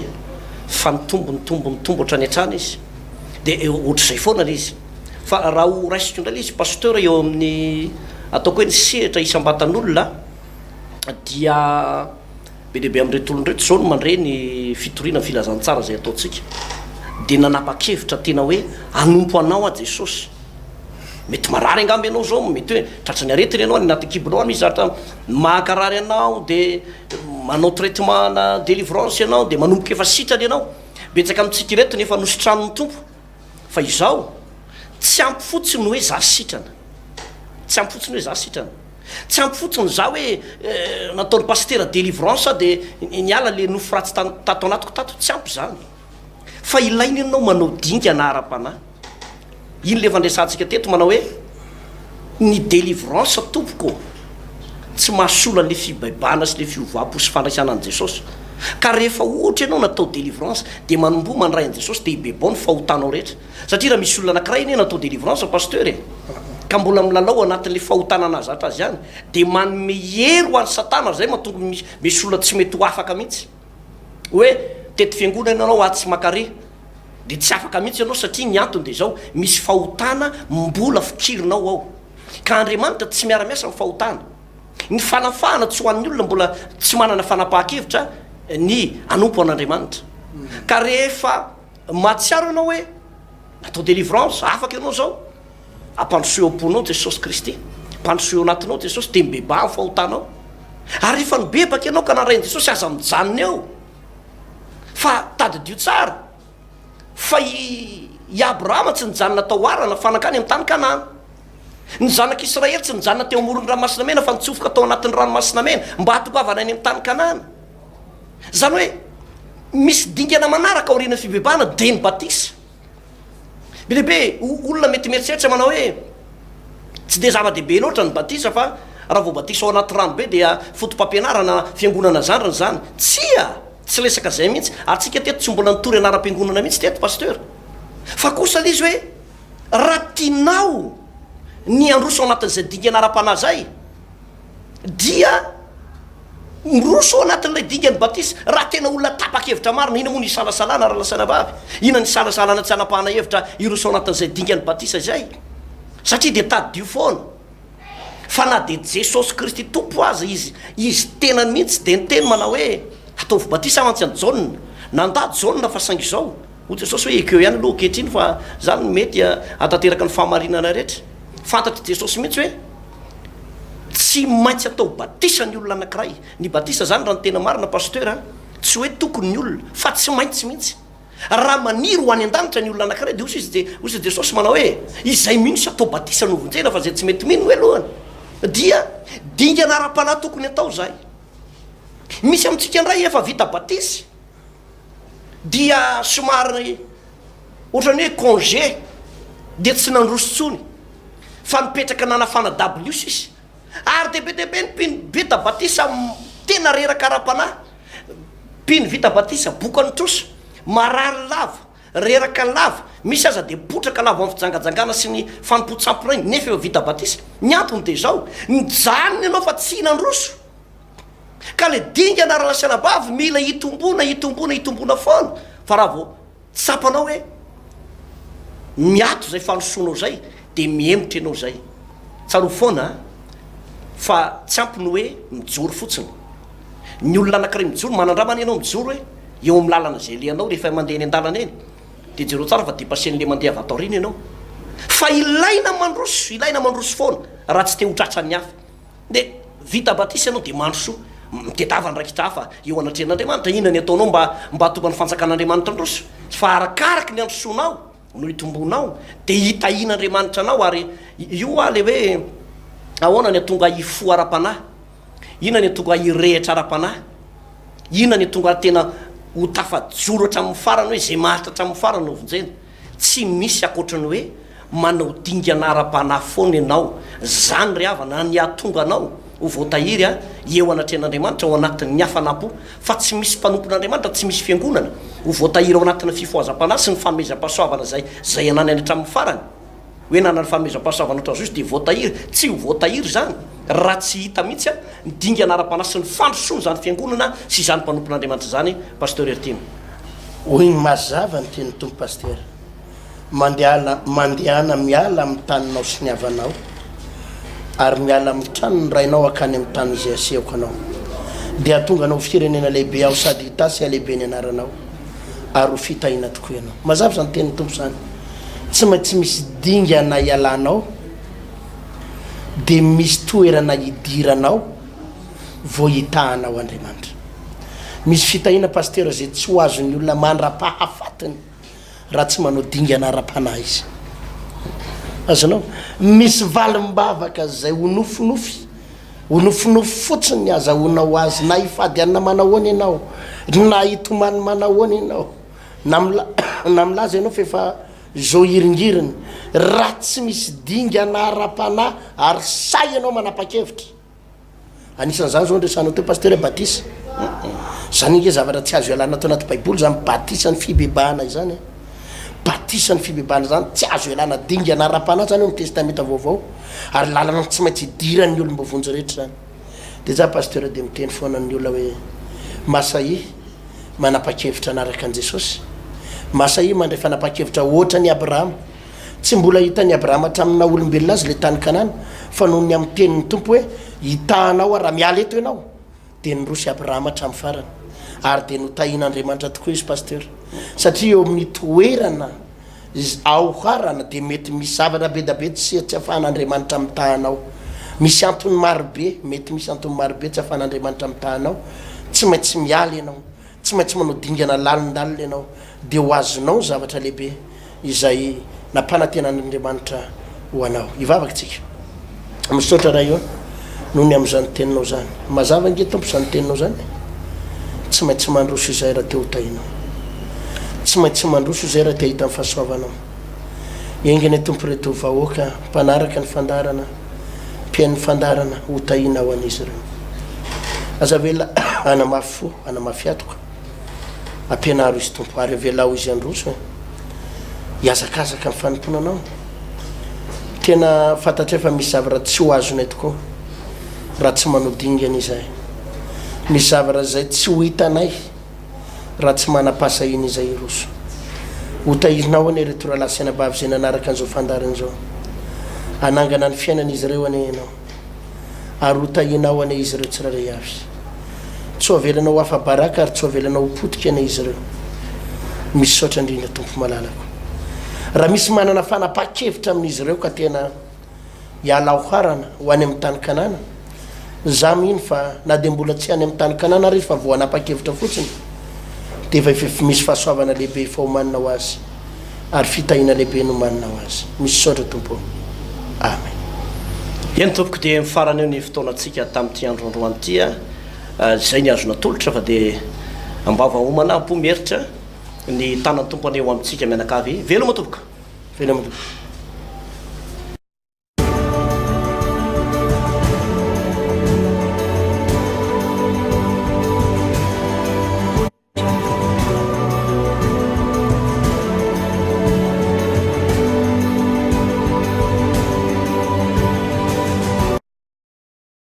fa mitombo otrany atrana izy de ohatr'izay foana le izy fa raha ho raisiko indray le izy pasteur eo amin'ny ataoko hoe ny sehatra isam-batan'olona dia be dehibe am'retolonreto zao no mandre ny fitoriana ny filazantsara zay ataotsika de nanapa-kevitra tena hoe anompo anao a Jesosy mety marary angamby anao zao mety hoe tratrany aretiny ianao ny anaty-kibonao misy zatra mahakarary anao de manao traitement na délivrance ianao de manomboka efa sitrany ianao betsaka amitsika reto nefa nositranony tompo fa izao tsy ampy fotsiny hoe za sitrana tsy ampy fotsiny hoe za sitrana tsy ampy fotsiny za hoe nataony pasteur délivrance de niala le nofo ratsy tato anatiko tato tsy ampy zany fa ilainy ianao manao dinga na ara-panahy iny le fandraisantsika teto manao hoe ny délivrance tompoko tsy mahasola le fibaibana sy le fiovapo sy fandraisana an' Jesosy ka rehefa ohatra ianao natao délivrance de manombo mandray an' Jesosy de ibebao ny fahotanao rehetra satria raha misy olona anankiray ine natao délivrance pasteur ka mbola milalao anatin'le fahotana anazatra azy ihany de manome hery ho an'ny satana zay mahatonga misy olona tsy mety ho afaka mihitsy hoe tety fiangonana ianao atsy makare de tsy afaka mihitsy ianao satria ny antony de zao misy fahotana mbola fikirinao ao ka Andriamanitra tsy miara-miasa ny fahotana ny fanafahana tsy ho an'ny olona mbola tsy manana fanapahan-kevitra ny anompo an'Andriamanitra ka rehefa mahatsiaro ianao hoe natao délivrance afaka ianao zao ampandrosoeo am-ponao Jesosy Kristy ampandrosoeo anatinao Jesosy de mibeba ny fahotanao ary rehefa nibebaka ianao ka narain' Jesosy aza mijanona eo fa tadidio tsara fa i Abrahama tsy nijanona tao arana fanakany amin'ny tany Kanana ny zanak'Israely tsy nijanona teo amorony ranomasina mena fa nitsofoka tao anatin'ny ranomasina mena mba hatokavana any amin'ny tany Kanana zany hoe misy dingana manaraka aoriana fibebana de ny batisa be lehibe olona mety mieritreritra manao hoe tsy de zava-dehibe loatra ny batisa fa raha vao batisa ao anaty rano be dia fotom-pampianarana fiangonana zandrany zany tsy lesaka zay mihitsy ary tsika teto tsy mbola nitory anara-piangonana mihitsy teto pasteur fa kosa le izy hoe raha tianao ny androso anatin'izay dinga anara-panahy zay dia miroso anatin'ilay dingany batisa raha tena olona tapa-kevitra marina ina moa ny salasalana raha lasana vavy ina ny salasalana tsy anapahana hevitra iroso anatin'izay dingany batisa zay satria de tadidio foana fa na de Jesosy Kristy tompo azy izy tenany mihitsy de ny teny manao hoe ataovy batisa amantsy any jaune nanda jaune fa saingy zao ho Jesosy hoe ekeo ihany aloha kehitriny fa zany mety atateraka ny fahamarinana rehetra fantatry Jesosy mihitsy hoe tsy maintsy atao batisa ny olona anankiray ny batisa zany raha ny tena marina pasteur tsy hoe tokony ny olona fa tsy maintsy mihitsy raha maniry ho any an-danitra ny olona anankiray de osy jesosy manao hoe izay mihitsy atao batisa novonjena fa zay tsy mety mino hoe lohany dia dingana ara-panahy tokony atao zay. Misy amintsika indray efa vita batisy dia somary ohatrany hoe congé de tsy nandrosotsony fa mipetraka nanafana W sisy ary debedebe ny piny vita batisa tena reraka ara-panahy piny vita batisa bokany troso marary lava reraka lava misy aza de potraka lava amin'ny fijangajangana sy ny fanompotsapona iny nefa eo vita batisa ny antony de zao nijanony ianao fa tsy hinandroso ka le dinga anara-lasiana bavy mila hitombona foana fa raha vao tsapanao hoe miato zay fanosoanao zay de miemotra ianao zay tsaro foana fa tsy ampiny hoe mijoro fotsiny ny olona anankiray mijoro manandramana ianao mijoro hoe eo amin'ny lalana zay lianao rehefa mandeha ny an-dalana eny de jero tsara fa depasen'le mandeha avy ataorina ianao fa ilaina mandroso foana raha tsy te ho tratran'ny hafa de vita batisa ianao de mandroso mitedavany raikitra hafa eo anatren'andriamanitra inona ny ataonao mba atonga ny fanjakan'andriamanitra androso fa arakaraky ny androsonao no hitombonao de hitahin'andriamanitra anao ary io a le hoe ahoana ny atonga ifo ara-panahy inona ny atonga irehitra ara-panahy inona ny atonga tena ho tafajoro hatramin'ny farany hoe zay maharitra hatramin'ny farany no vonjena tsy misy akoatrany hoe manao dingana ara-panahy foana ianao zany ry havana ny atonga anao ho voatahiry eo anatren'andriamanitra ao anatin'ny hafanampo fa tsy misy mpanompon'andriamanitra tsy misy fiangonana ho voatahiry ao anatin'ny fifoazam-panahy sy ny famezam-pahasoavana zay anany any hatramin'ny farany hoe nanany famezam-pahasoavana otra zosy de voatahiry tsy ho voatahiry zany raha tsy hita mihitsy ny dingana ara-panahy sy ny fandrosony zany fiangonana sy zany mpanompon'andriamanitra zany pasteur Ertimo. Hoy ny mazava ny teny tompo pasteur mandehana miala amin'ny taninao sy ny havanao ary miala amin'ny tranony rainao akany amin'ny tany izay asehoko anao dia atonga anao firenena lehibe ao sady hitasy alehibe ny anaranao ary ho fitahina tokoa ianao. Mazava zany teny tompo zany tsy maintsy misy dingana ialanao de misy toerana hidiranao vo hitahanao Andriamanitra. Misy fitahina pasteur zay tsy ho azon'ny olona mandra-pahafatiny raha tsy manao dingana ara-panahy izy. Azonao misy valim-bavaka zay honofinofy fotsiny ny azahoanao azy na hifady anina manahoana ianao na hitomany manahoana ianao na milaza ianao fa efa zao iringiriny raha tsy misy dingana ara-panahy ary say ianao manapa-kevitra. Anisan'izany zao ndresanao teo pasteur batisa zany nge zavatra tsy azo ialana atao anaty baiboly zany batisa ny fibebahana izany batisa ny fibebahana zany tsy azo ialana dingana ara-panahy zany amin'ny testamenta vaovao ary lalana tsy maintsy hidiran'ny olona mbovonjy rehetra zany de za pasteur de miteny foana ny olona hoe masai manapa-kevitra anaraka an Jesosy masai mandray fanapa-kevitra ohatra ny Abrahama tsy mbola hitany Abrahama hatramina olombelona azy le tany Kanana fa noho ny amin'ny tenin'ny tompo hoe hitahanao raha miala eto ianao de nirosy Abrahama hatramin'ny farany ary de notahin'Andriamanitra tokoa izy pasteur satria eo amin'ny toerana aoharana de mety misy zavatra be da be tsy afahan'Andriamanitra mitahanao misy antony marobe mety misy antony marobe tsy afahan'Andriamanitra mitahanao tsy maintsy miala ianao tsy maintsy manao dingana lalindalina ianao de ho azonao zavatra lehibe izay nampanantenan'Andriamanitra ho anao. Ivavaka tsika misaotra raha io noho ny amin'izany teninao zany mazava nge tompo zany teninao zany tsy maintsy mandroso izay raha te ho tahinao tsy maintsy mandroso izay raha te hita amin'ny fahasoavanao engany tompo reto vahoaka mpanaraka ny fandarana mpiain'ny fandarana ho tahinao an'izy ireo azavela anamafo anamafiatoka ampianaro izy tompo ary avelao izy androso hiazakazaka amin'ny fanomponanao tena fantatra efa misy zavatra tsy ho azonay tokoa raha tsy manao dingana izay misy zavatra zay tsy ho hitanay raha tsy manapasahina izay roso ho tahirinao ane reto raha lasina bavy zay nanaraka an'izao fandarana zao anangana ny fiainan'izy ireo ane ianao ary ho tahinao ane izy ireo tsiraray avy tsy ho avelanao afa-baraka ary tsy ho avelanao potika ane izy ireo misy saotra indrindra tompo malalako raha misy manana fanapa-kevitra amin'izy ireo ka tena hiala oharana ho any amin'ny tany Kanana za mihiny fa na de mbola tsy any amin'ny tany Kanana ary izy fa voanapa-kevitra fotsiny de efa misy fahasoavana lehibe faomanina ho azy ary fitahina lehibe no manina ho azy misy saotra tompo amen. Eny tompoko dia mifarana eo ny fotoanantsika tamin'ity androandroany ity zay ny azona tolotra fa dia ambava homana mpomeritra ny tanany tompo any eo amintsika mianakavy veloma tompoka.